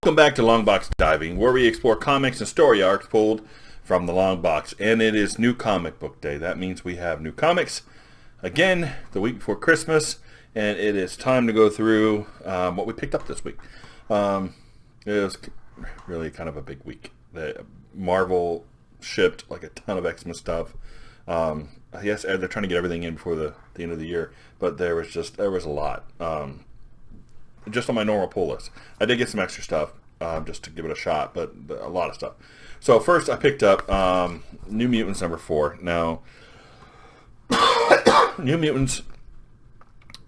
Welcome back to Longbox Diving, where we explore comics and story arcs pulled from the long box. And it is New Comic Book Day. That means we have new comics again the week before Christmas, and it is time to go through what we picked up this week. It was really kind of a big week. Marvel shipped like a ton of X-Men stuff. Yes, they're trying to get everything in before the end of the year, but there was a lot. Just on my normal pull list, I did get some extra stuff just to give it a shot, but a lot of stuff. So first, I picked up New Mutants #4. Now, New Mutants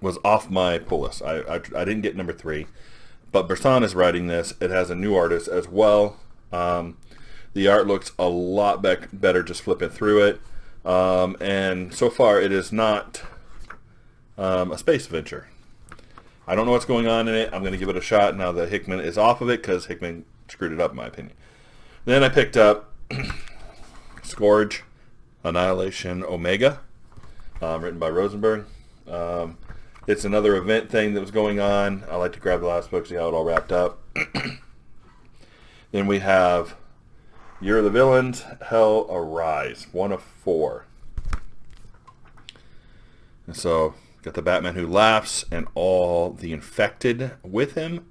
was off my pull list. I didn't get #3, but Bressan is writing this. It has a new artist as well. The art looks a lot better just flipping through it. And so far, it is not a space adventure. I don't know what's going on in it. I'm going to give it a shot now that Hickman is off of it, because Hickman screwed it up, in my opinion. Then I picked up Scourge, Annihilation Omega, written by Rosenberg. It's another event thing that was going on. I like to grab the last book, see how it all wrapped up. Then we have Year of the Villains, Hell Arise, 1 of 4. And so, got the Batman Who Laughs and all the infected with him.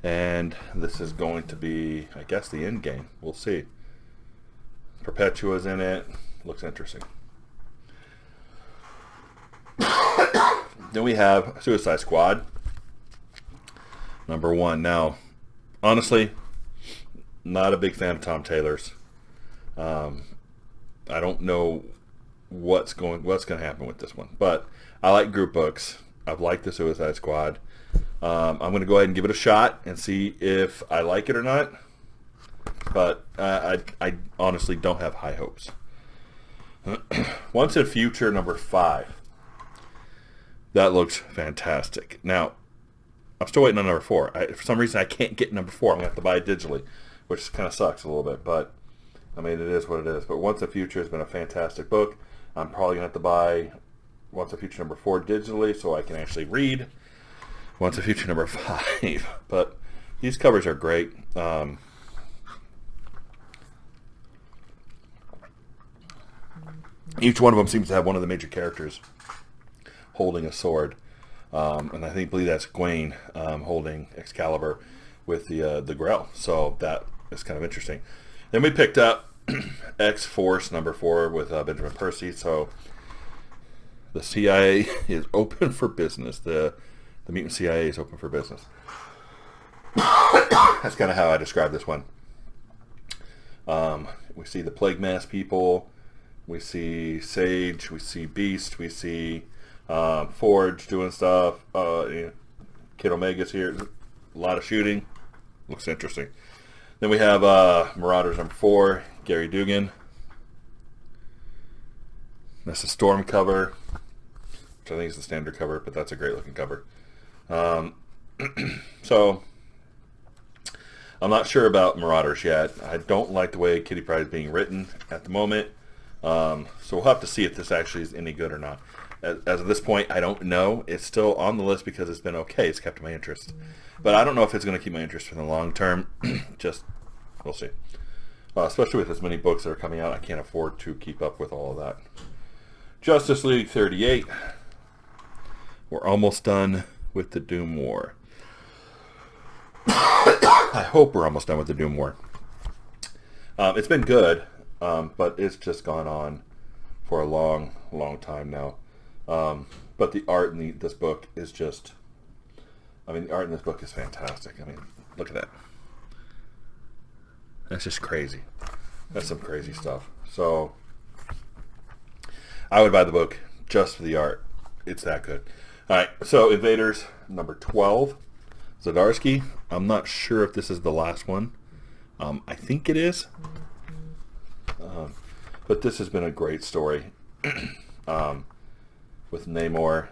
And this is going to be, I guess, the end game. We'll see. Perpetua's in it. Looks interesting. Then we have Suicide Squad, #1. Now, honestly, not a big fan of Tom Taylor's. I don't know what's going to happen with this one, but I like group books. I've liked the Suicide Squad. I'm going to go ahead and give it a shot and see if I like it or not. But I honestly don't have high hopes. Once in Future #5. That looks fantastic. Now, I'm still waiting on #4. For some reason, I can't get #4. I'm going to have to buy it digitally, which kind of sucks a little bit. But, I mean, it is what it is. But Once in Future has been a fantastic book. I'm probably going to have to buy Once in Future #4 digitally so I can actually read Once in Future #5. But these covers are great. Each one of them seems to have one of the major characters holding a sword. And I believe that's Gwaine holding Excalibur with the Grell. So that is kind of interesting. Then we picked up X-Force #4 with Benjamin Percy. So the CIA is open for business. The mutant CIA is open for business. That's kind of how I describe this one. We see the Plague Mass people. We see Sage. We see Beast. We see Forge doing stuff. Kid Omega's here. A lot of shooting. Looks interesting. Then we have Marauders #4. Gary Dugan. That's a Storm cover, which I think is the standard cover, but that's a great looking cover. So, I'm not sure about Marauders yet. I don't like the way Kitty Pryde is being written at the moment. So we'll have to see if this actually is any good or not. As of this point, I don't know. It's still on the list because it's been okay. It's kept my interest. But I don't know if it's going to keep my interest for the long term. Just, we'll see. Especially with as many books that are coming out, I can't afford to keep up with all of that. Justice League 38. We're almost done with the Doom War. I hope we're almost done with the Doom War. It's been good, but it's just gone on for a long, long time now. But the art in this book is just... I mean, the art in this book is fantastic. I mean, look at that. That's just crazy. That's some crazy stuff. So, I would buy the book just for the art. It's that good. Alright, so Invaders #12. Zdarsky. I'm not sure if this is the last one. I think it is. But this has been a great story. With Namor.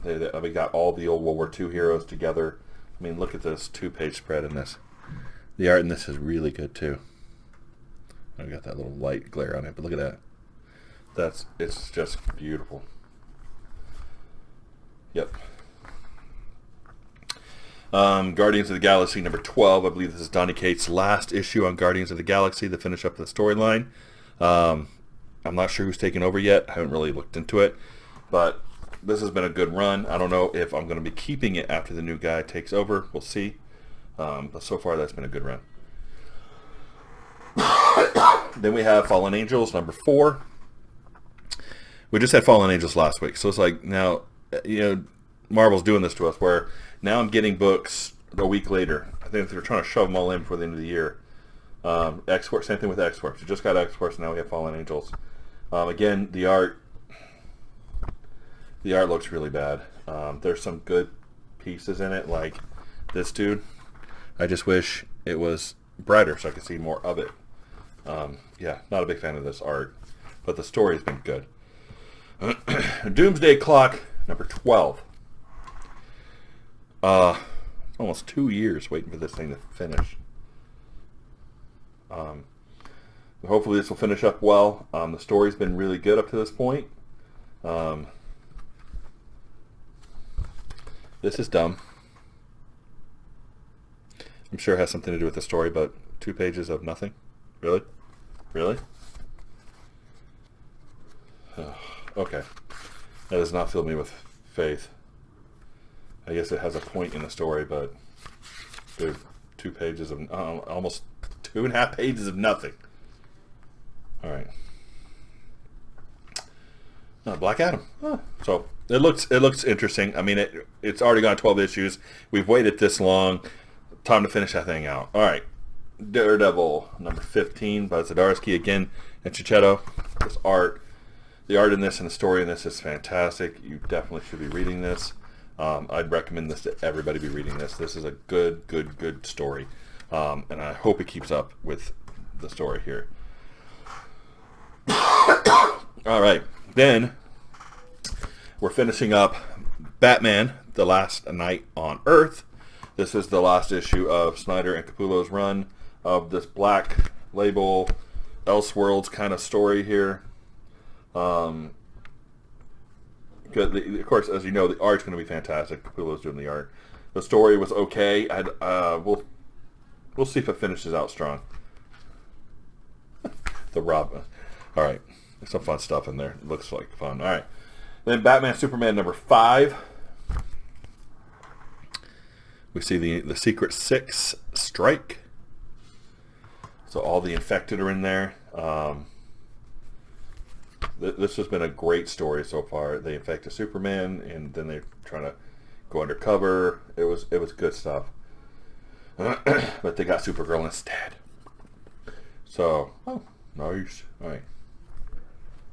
We got all the old World War II heroes together. I mean, look at this 2-page spread in this. The art in this is really good too. I got that little light glare on it, but look at that. It's just beautiful. Yep. Guardians of the Galaxy number 12. I believe this is Donny Cates' last issue on Guardians of the Galaxy to finish up the storyline. I'm not sure who's taken over yet. I haven't really looked into it. But this has been a good run. I don't know if I'm going to be keeping it after the new guy takes over. We'll see. But so far, that's been a good run. Then we have Fallen Angels number 4. We just had Fallen Angels last week. So it's like now, Marvel's doing this to us where now I'm getting books a week later. I think they're trying to shove them all in before the end of the year. X-Force, same thing with X-Force. We just got X-Force, now we have Fallen Angels. Again, the art looks really bad. There's some good pieces in it, like this dude. I just wish it was brighter so I could see more of it. Yeah, not a big fan of this art, but the story's been good. Doomsday Clock number 12. Almost 2 years waiting for this thing to finish. Hopefully this will finish up well. The story's been really good up to this point. This is dumb. I'm sure it has something to do with the story, but 2 pages of nothing? Really? Really? Okay. That does not fill me with faith. I guess it has a point in the story, but dude, 2 pages of almost 2.5 pages of nothing. All right. Black Adam. So it looks interesting. I mean, it's already gone 12 issues. We've waited this long. Time to finish that thing out. All right. Daredevil number 15 by Zdarsky again and Chichetto. The art in this and the story in this is fantastic. You definitely should be reading this. I'd recommend this to everybody be reading this. This is a good story. And I hope it keeps up with the story here. All right. Then we're finishing up Batman, The Last Night on Earth. This is the last issue of Snyder and Capullo's run of this Black Label Elseworlds kind of story here. Of course, as you know, the art's going to be fantastic. Capullo's doing the art. The story was okay. We'll see if it finishes out strong. The Rob. All right. There's some fun stuff in there. It looks like fun. All right. Then Batman Superman number 5. We see the Secret Six strike. So all the infected are in there. This has been a great story so far. They infected Superman, and then they're trying to go undercover. It was good stuff. But they got Supergirl instead. So, nice. All right.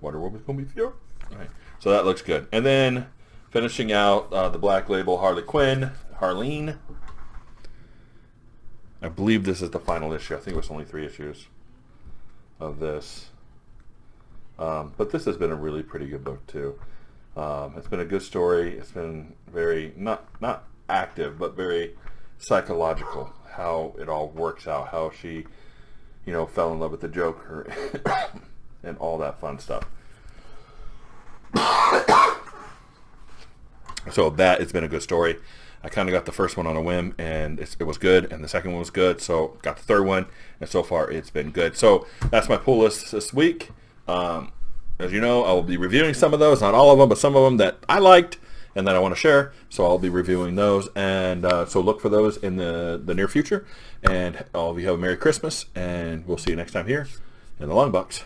Wonder Woman's gonna be here. All right. So that looks good. And then finishing out the Black Label Harleen. I believe this is the final issue. I think it was only 3 issues of this. But this has been a really pretty good book too. It's been a good story. It's been very not active, but very psychological. How it all works out. How she, fell in love with the Joker, and all that fun stuff. So it's been a good story. I kind of got the first one on a whim, and it was good, and the second one was good, so got the third one, and so far it's been good. So that's my pull list this week. As you know, I will be reviewing some of those, not all of them, but some of them that I liked and that I want to share, so I'll be reviewing those, and so look for those in the near future, and all of you have a Merry Christmas, and we'll see you next time here in the Long Box.